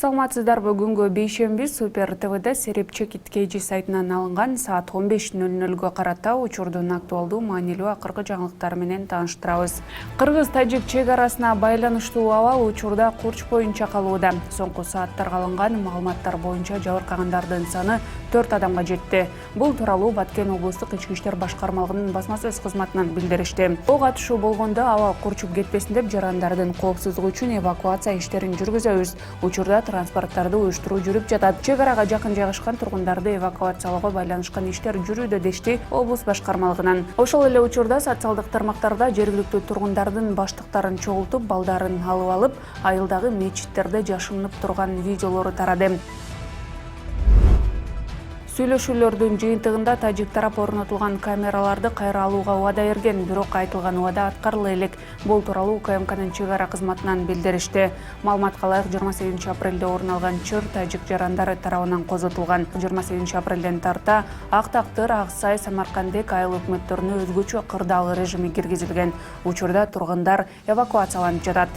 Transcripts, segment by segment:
Саламатсыздар, бүгүнгү бейшемби Супер ТВ'де Сереп Чекит KG сайтынан алынган саат 15:00 карата учурдун актуалдуу маанилүү акыркы жаңылыктары менен тааныштырабыз. Кыргыз-тажик чек арасына байланыштуу абал учурда Курч боюнча калууда. Соңку сааттарга алынган маалыматтар боюнча жабыркагандардын саны 4 адамга жетти. Бул тууралуу Баткен облустук ички иштер башкармалыгынын басма-сөз кызматынан билдиришти. Ого катышуу болгондо абал курчуп кетпесин деп жарандардын коопсуздугу үчүн эвакуация иштерин жүргүзөбүз. Учурда транспорттарды уюштуруу жүрүп жатат. Чек арага жакын жайгашкан тургундарды эвакуациялоого байланышкан иштер жүрүүдө дешти облус башкармалыгынан. Ошол эле учурда социалдык тармактарда жергиликтүү тургундардын баштыктарын чогултуп, балдарын алып алып, айылдагы мечиттерде жашынып турган видеолору тарады. Сүйлөшүүлөрдүн жыйынтыгында тажик тарап орнотулган камераларды кайра алууга убада берген, бирок айтылган убада аткарыла элек. Бул тууралуу УКМКнын чек ара кызматынан билдиришти. Маалыматка ылайык 28 апрелде орун алган чыр тажик жарандары тарабынан козотулган. 28 апрелден тарта Актактыр, Аксай, Самаркандек айыл өкмөттөрүнө өзгөчө кырдаал режими киргизилген. Учурда тургундар эвакуацияланып жатат.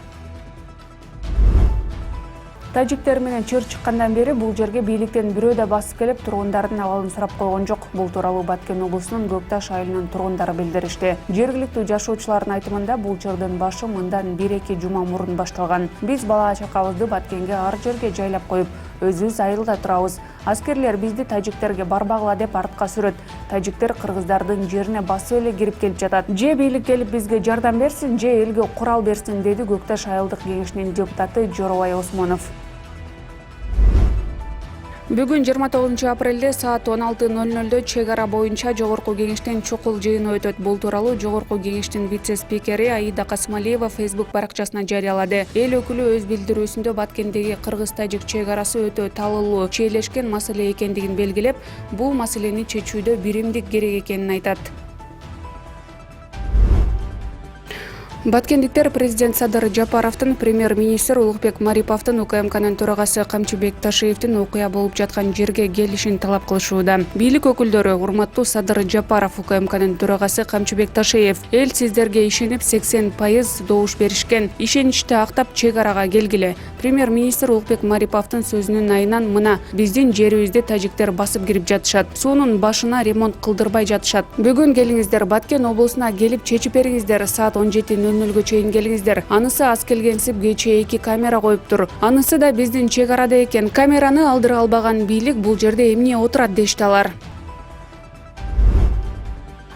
Тажиктер менен чыр чыккандан бери бул жерге бийликтен бирөө да басып келип тургундардын абалын сурап койгон жок. Бул тууралуу Баткен облусунун Көкташ айылынын тургундары билдиришти. Жергиликтүү жашоочулардын айтымында бул чырдын башы мындан 1-2 жума мурун башталган. Биз бала чакабызды Баткенге ар жерге жайлап коюп, өзүбүз айылда турабыз. Аскерлер бизди тажиктерге барбагыла деп артка сүрөт. Тажиктер кыргыздардын жерине басып эле кирип келип жатат. Же бийлик келип бизге жардам берсин, же элге курал берсин, деди Көкташ айылдык кеңешинин депутаты Жоробай Осмонов. Бүгүн 29 апрелде саат 16:00 чек ара боюнча Жогорку кеңештин чукул жыйыны өтөт. Бул тууралуу Жогорку кеңештин вице-спикери Аида Касымалиева Facebook баракчасына жарыялады. Эл өкүлү өз билдирүүсүндө Баткендеги кыргыз-тажик чек арасы өтө талыйлуу, чийлешкен маселе экендигин белгилеп, бул маселени чечүүдө биримдик керек экенин айтат. Баткендиктер президент Садыр Жапаровдун, премьер-министр Улукбек Мариповдун, УКМКнын төрагасы Камчыбек Ташиевдин окуя болуп жаткан жерге келишин талап кылышууда. Бийлик өкүлдөрү: урматтуу Садыр Жапаров, УКМКнын төрагасы Камчыбек Ташиев, эл сиздерге ишенип 80% добуш беришкен. Ишеничти актап чек арага келгиле. Премьер-министр Улукбек Мариповдун сөзүнүн айынан мына биздин жерибизди тажиктер басып кирип жатышат. Суунун башына ремонт кылдырбай жатышат. Бүгүн келиңиздер, Баткен облусуна келип чечип бериңиздер. Саат 17:00 чейин келиңиздер. Анысы аз келгенсип кечээ 2 камера коюптур. Анысы да биздин чек арада экен. Камераны алдыра албаган бийлик бул жерде эмне отурат дешти алар.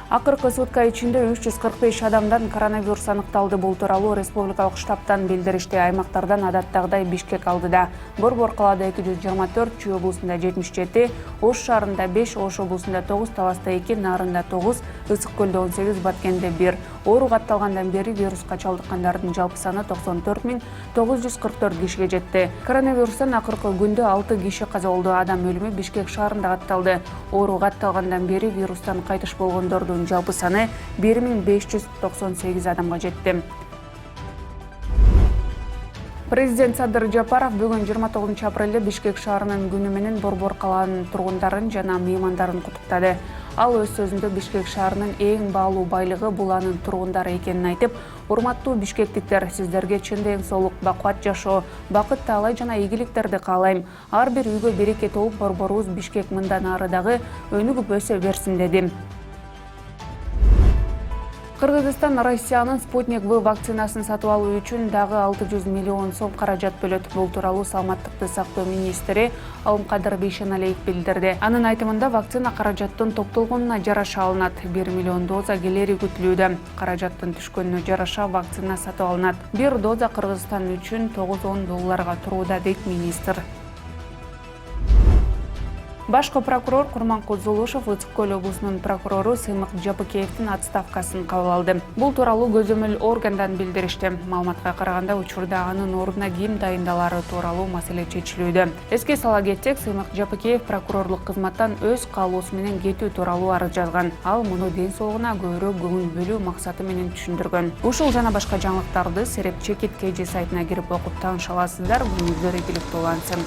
Акыркы сутка ичинде 345 адамдан коронавирус аныкталды. Бул тууралуу республикалык штабтан билдиришти. Аймактардан адаттагыдай Бишкек алдыда. Борбор калаада 224, Чүй облусунда 77, Ош шаарында 5, Ош облусунда 9, Таласта 2, Нарында 9, Ысык көлдө 18, Баткенде 1. Оору катталгандан бери вируска чалдыккандардын жалпы саны 94.944 кишиге жетти. Коронавирустан акыркы күндө 6 киши каза болду. Адам өлүмү Бишкек шаарында катталды. Оору катталгандан бери вирустан кайтыш болгондордун жалпы саны 1598 адамга жетти. Президент Садыр Жапаров бүгүн 29 апрелде Бишкек шаарынын күнү менен Борбор калаанын тургундарын жана меймандарын куттуктады. Ал өз сөзүндө Бишкек шаарынын эң баалуу байлыгы бул анын тургундары экенин айтып, урматтуу бишкектиктер, сиздерге чын ден соолук, бакубат жашоо, бакыт таалай жана ийгиликтерди каалайм. Ар бир үйгө береке толуп, борборубуз Бишкек мындан ары дагы өнүгүп өсө берсин деди. Кыргызстан Россиянын Спутник В вакцинасын сатып алуу үчүн дагы 600 миллион сом каражат бөлөт. Бул тууралуу Саламаттыкты сактоо министри Алымкадыр Бейшеналиев билдирди. Анын айтымында вакцина каражаттын топтолгонуна жараша алынат. 1 миллион доза келери күтүлүүдө. Каражаттын түшкөнүнө жараша вакцина сатып алынат. Бир доза Кыргызстан үчүн $9-10 турууда, дейт министр. Башкы прокурор Курманкул Зулушев Ысык көл облусунун прокурору Сыймык Жапыкеевдин отставкасын кабыл алды. Бул тууралуу көзөмөл органдан билдиришти. Маалыматка караганда, учурда анын ордуна ким дайындалары тууралуу маселе чечилүүдө. Эске сала кетсек, Сыймык Жапыкеев прокурорлук кызматтан өз каалоосу менен кетүү тууралуу арыз жазган. Ал муну ден соолугуна көбүрөөк көңүл бөлүү максаты менен түшүндүргөн. Ушул жана башка жаңылыктарды Сереп Чекит KG сайтына кирип окуп тааныша аласыздар. Күнүңүздөр ийгиликтүү улансын.